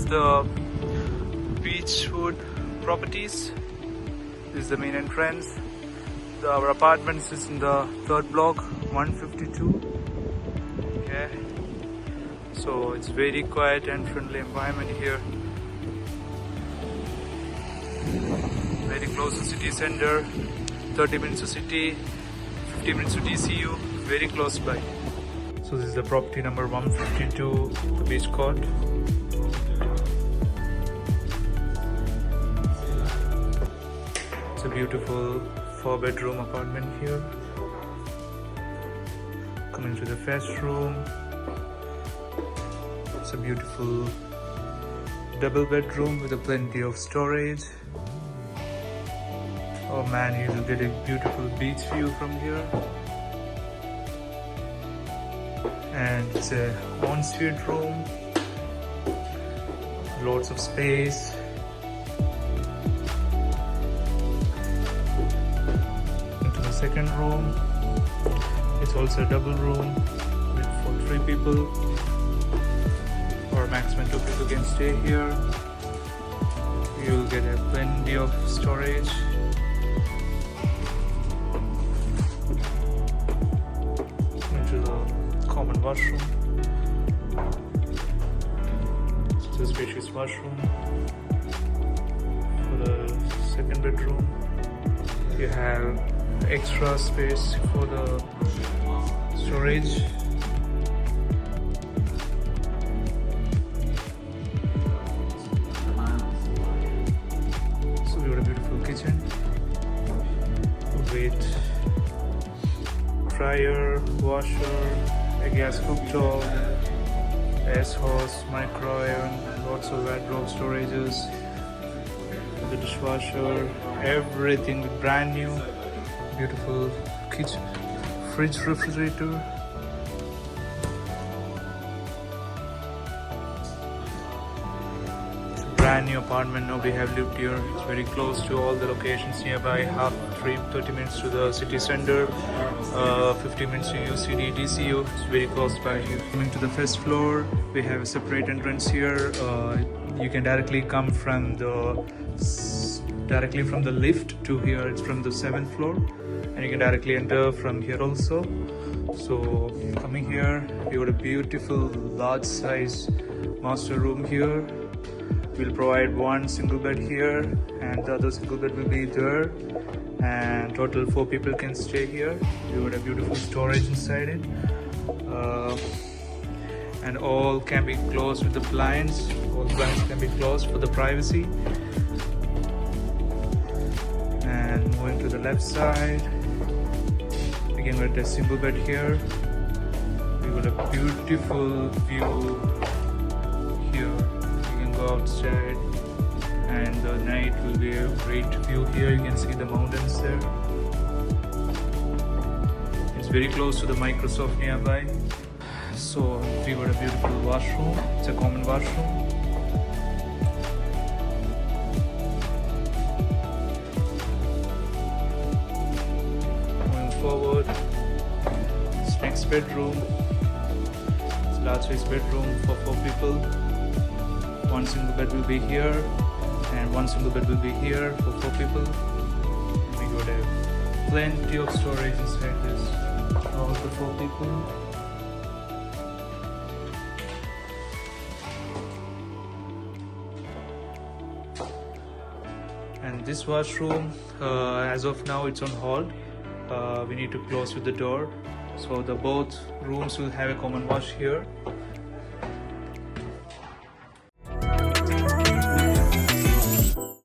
the Beechwood properties. This is the main entrance. Our apartments is in the third block, 152. Okay, so it's very quiet and friendly environment here. Very close to city center, 30 minutes to city, 50 minutes to DCU, very close by. So this is the property number 152, the beach court. It's a beautiful 4-bedroom apartment here. Coming to the first room. It's a beautiful double bedroom with a plenty of storage. Oh man, you will get a beautiful beach view from here. And it's a ensuite room. Lots of space. Into the second room. It's also a double room for 3 people. Or maximum 2 people can stay here. You'll get a plenty of storage. Into the common washroom. It's a spacious washroom. For the second bedroom, you have extra space for the storage. So we got a beautiful kitchen with fryer, washer, a gas cooktop, ice hose, microwave, lots of wardrobe storages, the dishwasher, everything with brand new, beautiful kitchen, fridge, refrigerator. It's a brand new apartment, nobody have lived here. It's very close to all the locations nearby, 30 minutes to the city center, 50 minutes to UCD, DCU. It's very close by here. Coming to the first floor, we have a separate entrance here. You can directly come from the lift to here. It's from the 7th floor, and you can directly enter from here also. So coming here, we got a beautiful large size master room here. We'll provide one single bed here, and the other single bed will be there, and total 4 people can stay here. We got a beautiful storage inside it, and all can be closed with the blinds. All blinds can be closed for the privacy. And moving to the left side, again we got a single bed here. We got a beautiful view here. You can go outside, and the night will be a great view here. You can see the mountains there. It's very close to the Microsoft nearby. So we got a beautiful washroom. It's a common washroom. Forward, this next bedroom, it's a large size bedroom for 4 people. One single bed will be here, and one single bed will be here for 4 people. We got a plenty of storage inside this, all for 4 people. And this washroom, as of now, it's on hold. We need to close with the door, so the both rooms will have a common wash here.